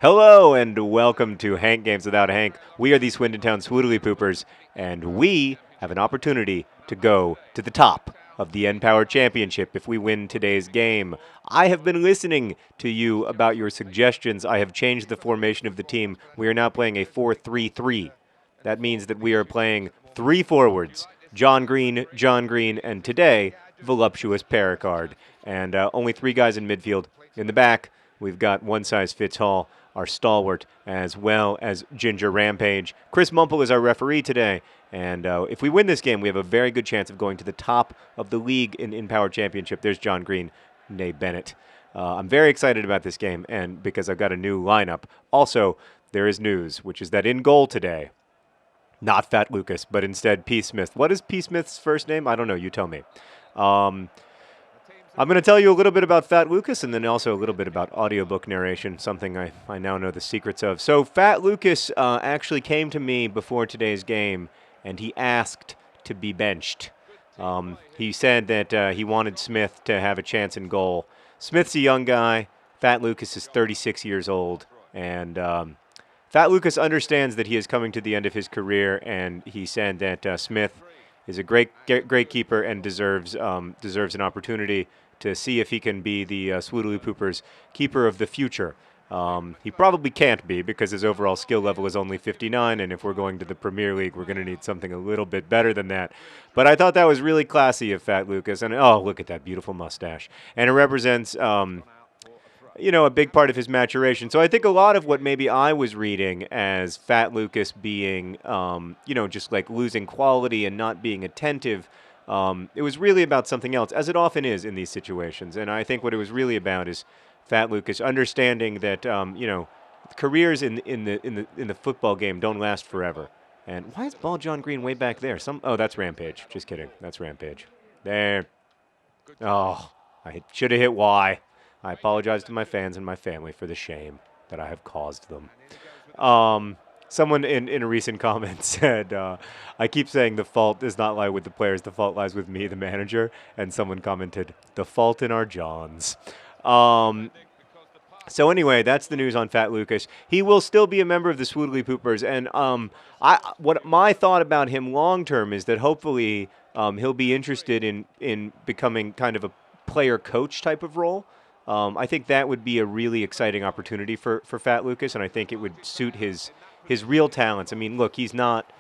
Hello and welcome to Hank Games Without Hank. We are the Swindon Town Swoodilypoopers, and we have an opportunity to go to the top of the N-Power Championship if we win today's game. I have been listening to you about your suggestions. I have changed the formation of the team. We are now playing a 4-3-3. That means that we are playing three forwards, John Green, and today, voluptuous Pericard. And only three guys in midfield. In the back, we've got one-size-fits-all, our stalwart, as well as Ginger Rampage. Chris Mumple is our referee today, and if we win this game, we have a very good chance of going to the top of the league in Power Championship. There's John Green, nay Bennett. I'm very excited about this game, and because I've got a new lineup. Also, there is news, which is that in goal today, not Fat Lucas, but instead P. Smith. What is P. Smith's first name? I don't know. You tell me. I'm going to tell you a little bit about Fat Lucas and then also a little bit about audiobook narration, something I now know the secrets of. So Fat Lucas actually came to me before today's game, and he asked to be benched. He said that he wanted Smith to have a chance in goal. Smith's a young guy. Fat Lucas is 36 years old, and Fat Lucas understands that he is coming to the end of his career, and he said that Smith is a great keeper and deserves an opportunity to see if he can be the Swoodilypoopers keeper of the future. He probably can't be because his overall skill level is only 59, and if we're going to the Premier League, we're going to need something a little bit better than that. But I thought that was really classy of Fat Lucas, and oh, look at that beautiful mustache. And it represents a big part of his maturation. So I think a lot of what maybe I was reading as Fat Lucas being, just like losing quality and not being attentive, it was really about something else, as it often is in these situations. And I think what it was really about is Fat Lucas understanding that, careers in the football game don't last forever. And why is Ball John Green way back there? Oh, that's Rampage. Just kidding. That's Rampage. There. Oh, I should have hit Y. I apologize to my fans and my family for the shame that I have caused them. Someone in a recent comment said, I keep saying the fault does not lie with the players, the fault lies with me, the manager. And someone commented, the fault in our Johns. So anyway, that's the news on Fat Lucas. He will still be a member of the Swoodilypoopers, and what my thought about him long term is that hopefully he'll be interested in becoming kind of a player coach type of role. I think that would be a really exciting opportunity for Fat Lucas, and I think it would suit his real talents. I mean, look, he's not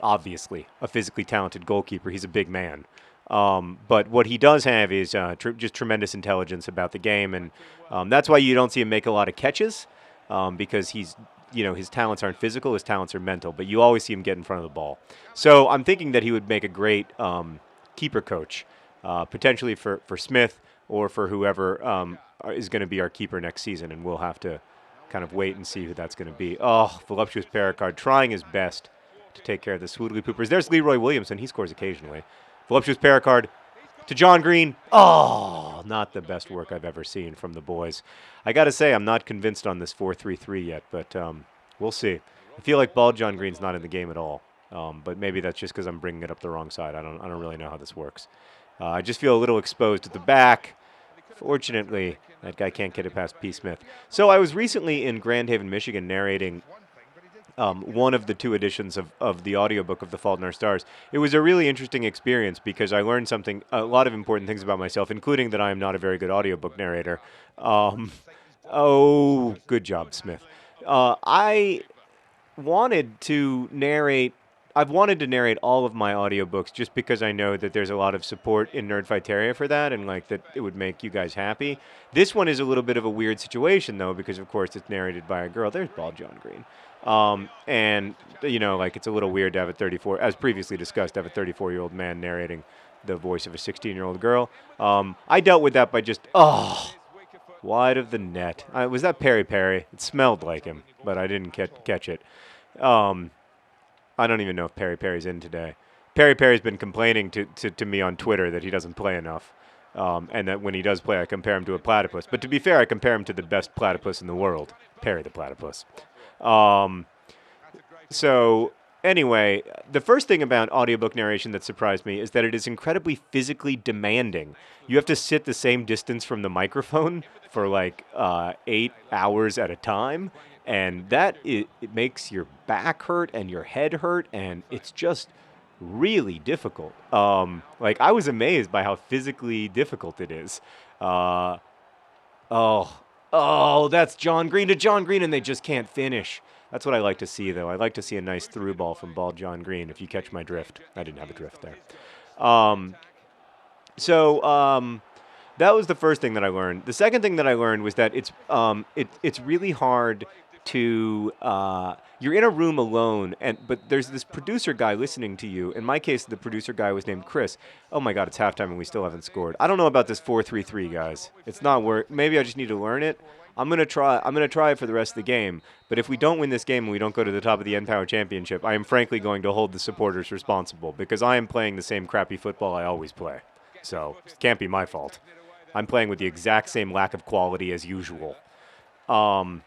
obviously a physically talented goalkeeper. He's a big man. But what he does have is just tremendous intelligence about the game, and that's why you don't see him make a lot of catches, because his talents aren't physical, his talents are mental, but you always see him get in front of the ball. So I'm thinking that he would make a great keeper coach, potentially for Smith or for whoever is going to be our keeper next season, and we'll have to kind of wait and see who that's going to be. Oh, voluptuous Pericard trying his best to take care of the Swoodilypoopers. There's Leroy Williamson. He scores occasionally. Voluptuous Pericard to John Green. Oh, not the best work I've ever seen from the boys. I got to say, I'm not convinced on this 4-3-3 yet, but we'll see. I feel like Bald John Green's not in the game at all, but maybe that's just because I'm bringing it up the wrong side. I don't really know how this works. I just feel a little exposed at the back. Fortunately, that guy can't get it past P. Smith. So I was recently in Grand Haven, Michigan, narrating one of the two editions of the audiobook of The Fault in Our Stars. It was a really interesting experience because I learned a lot of important things about myself, including that I am not a very good audiobook narrator. Oh, good job, Smith. I wanted to narrate. I've wanted to narrate all of my audiobooks just because I know that there's a lot of support in Nerdfighteria for that, and like that it would make you guys happy. This one is a little bit of a weird situation though, because of course it's narrated by a girl. There's Bald John Green. And it's a little weird to have a 34, as previously discussed, have a 34-year-old man narrating the voice of a 16-year-old girl. I dealt with that by just, wide of the net. Was that Perry Perry? It smelled like him, but I didn't catch it. I don't even know if Perry Perry's in today. Perry Perry's been complaining to me on Twitter that he doesn't play enough, and that when he does play, I compare him to a platypus. But to be fair, I compare him to the best platypus in the world, Perry the Platypus. So Anyway, the first thing about audiobook narration that surprised me is that it is incredibly physically demanding. You have to sit the same distance from the microphone for like 8 hours at a time, and it makes your back hurt and your head hurt, and it's just really difficult. Like I was amazed by how physically difficult it is. Uh, oh, oh, that's John Green to John Green, and they just can't finish. That's what I like to see, though. I like to see a nice through ball from Bald John Green, if you catch my drift. I didn't have a drift there. Um, so that was the first thing that I learned. The second thing that I learned was that it's really hard to you're in a room alone, but there's this producer guy listening to you. In my case, the producer guy was named Chris. Oh my God, it's halftime and we still haven't scored. I don't know about this 4-3-3, guys. It's not work. Maybe I just need to learn it. I'm gonna try it for the rest of the game. But if we don't win this game and we don't go to the top of the N-Power Championship, I am frankly going to hold the supporters responsible because I am playing the same crappy football I always play. So it can't be my fault. I'm playing with the exact same lack of quality as usual. The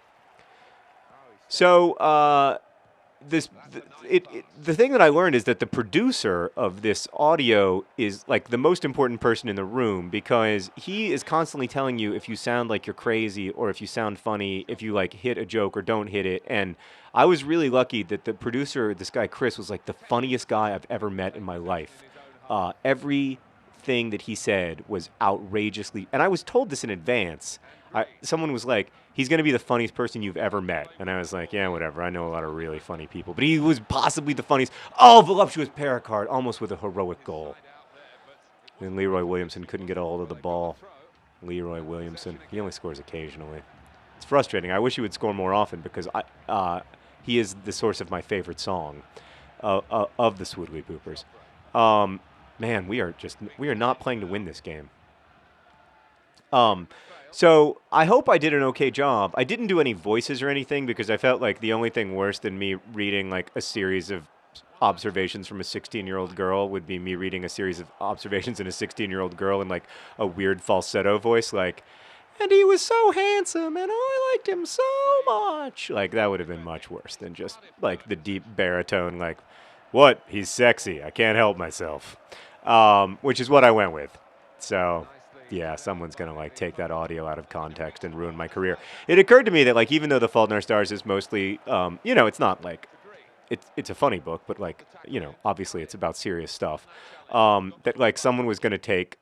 thing that I learned is that the producer of this audio is like the most important person in the room because he is constantly telling you if you sound like you're crazy or if you sound funny, if you like hit a joke or don't hit it. And I was really lucky that the producer, this guy Chris, was like the funniest guy I've ever met in my life. Everything that he said was outrageously, and I was told this in advance. Someone was like, he's going to be the funniest person you've ever met. And I was like, yeah, whatever. I know a lot of really funny people. But he was possibly the funniest. Oh, voluptuous Pericard, almost with a heroic goal. And Leroy Williamson couldn't get a hold of the ball. Leroy Williamson, he only scores occasionally. It's frustrating. I wish he would score more often because he is the source of my favorite song of the Swoodilypoopers. Man, we are not playing to win this game. So I hope I did an okay job. I didn't do any voices or anything because I felt like the only thing worse than me reading like a series of observations from a 16-year-old girl would be me reading a series of observations in a 16-year-old girl in like a weird falsetto voice, like, and he was so handsome and I liked him so much. Like that would have been much worse than just like the deep baritone, like, what? He's sexy. I can't help myself. Which is what I went with. So yeah, someone's going to like take that audio out of context and ruin my career. It occurred to me that like even though The Fault in Our Stars is mostly, it's not like, it's a funny book, but like, obviously it's about serious stuff. That like someone was going to take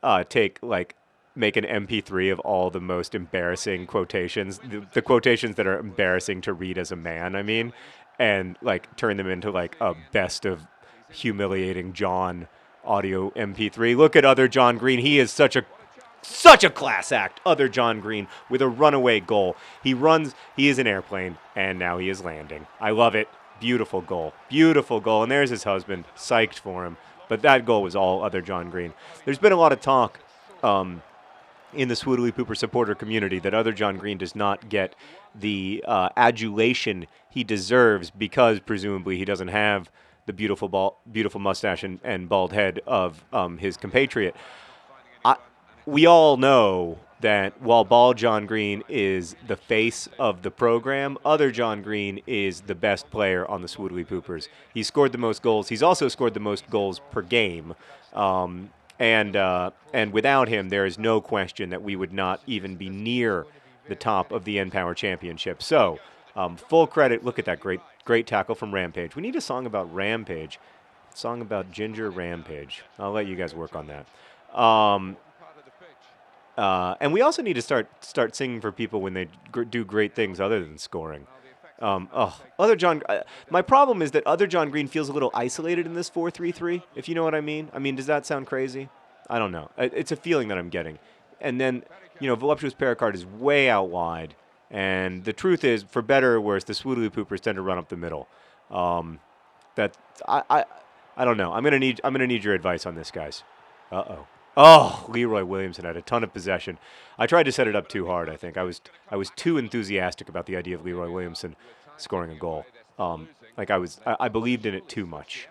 like, make an MP3 of all the most embarrassing quotations, the quotations that are embarrassing to read as a man, I mean, and like turn them into like a best of humiliating John audio MP3. Look at other John Green. He is such a class act. Other John Green with a runaway goal. He is an airplane, and now he is landing. I love it. Beautiful goal. Beautiful goal. And there's his husband. Psyched for him. But that goal was all other John Green. There's been a lot of talk in the Swoodilypooper supporter community that other John Green does not get the adulation he deserves because presumably he doesn't have the beautiful mustache and bald head of his compatriot. We all know that while Bald John Green is the face of the program, other John Green is the best player on the Swoodilypoopers. He scored the most goals. He's also scored the most goals per game. And without him, there is no question that we would not even be near the top of the N-Power Championship. So, full credit. Look at that great tackle from Rampage. We need a song about Rampage. A song about Ginger Rampage. I'll let you guys work on that. And we also need to start singing for people when they do great things other than scoring. My problem is that other John Green feels a little isolated in this 4-3-3, if you know what I mean. I mean, does that sound crazy? I don't know. It's a feeling that I'm getting. And then, Voluptuous Pericard is way out wide. And the truth is, for better or worse, the Swoodilypoopers tend to run up the middle. I don't know. I'm gonna need your advice on this, guys. Uh-oh. Oh, Leroy Williamson had a ton of possession. I tried to set it up too hard, I think. I was too enthusiastic about the idea of Leroy Williamson scoring a goal. I believed in it too much.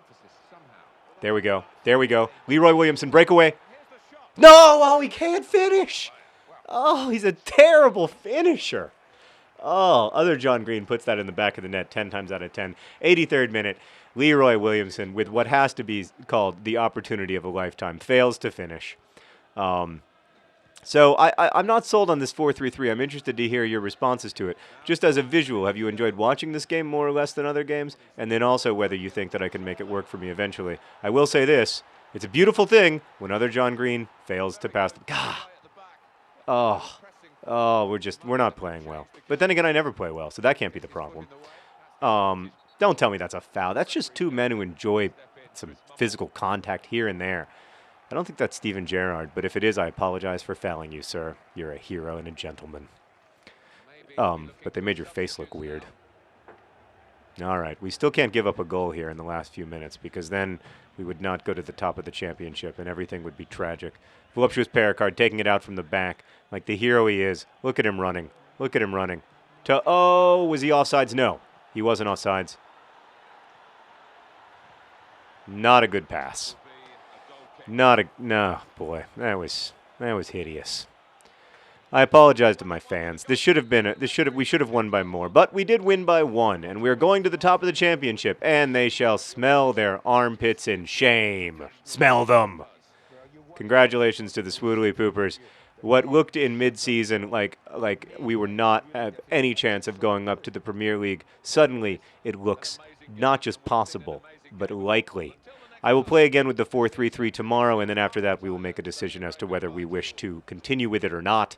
There we go. Leroy Williamson, breakaway. No! Oh, he can't finish! Oh, he's a terrible finisher. Oh, other John Green puts that in the back of the net 10 times out of 10. 83rd minute, Leroy Williamson, with what has to be called the opportunity of a lifetime, fails to finish. So I'm not sold on this 4-3-3. I'm interested to hear your responses to it. Just as a visual, have you enjoyed watching this game more or less than other games? And then also whether you think that I can make it work for me eventually. I will say this. It's a beautiful thing when other John Green fails to pass the... we're not playing well. But then again, I never play well, so that can't be the problem. Don't tell me that's a foul. That's just two men who enjoy some physical contact here and there. I don't think that's Steven Gerrard, but if it is, I apologize for fouling you, sir. You're a hero and a gentleman. But they made your face look weird. All right, we still can't give up a goal here in the last few minutes because then we would not go to the top of the championship and everything would be tragic. Voluptuous Pericard taking it out from the back like the hero he is. Look at him running. Look at him running. Was he offsides? No, he wasn't offsides. Not a good pass. No, boy, that was hideous. I apologize to my fans. We should have won by more, but we did win by 1, and we're going to the top of the championship, and they shall smell their armpits in shame. Smell them. Congratulations to the Swoodilypoopers. What looked in mid-season like we were not have any chance of going up to the Premier League, suddenly it looks not just possible, but likely. I will play again with the 4-3-3 tomorrow, and then after that we will make a decision as to whether we wish to continue with it or not.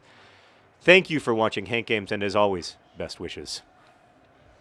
Thank you for watching Hank Games, and as always, best wishes.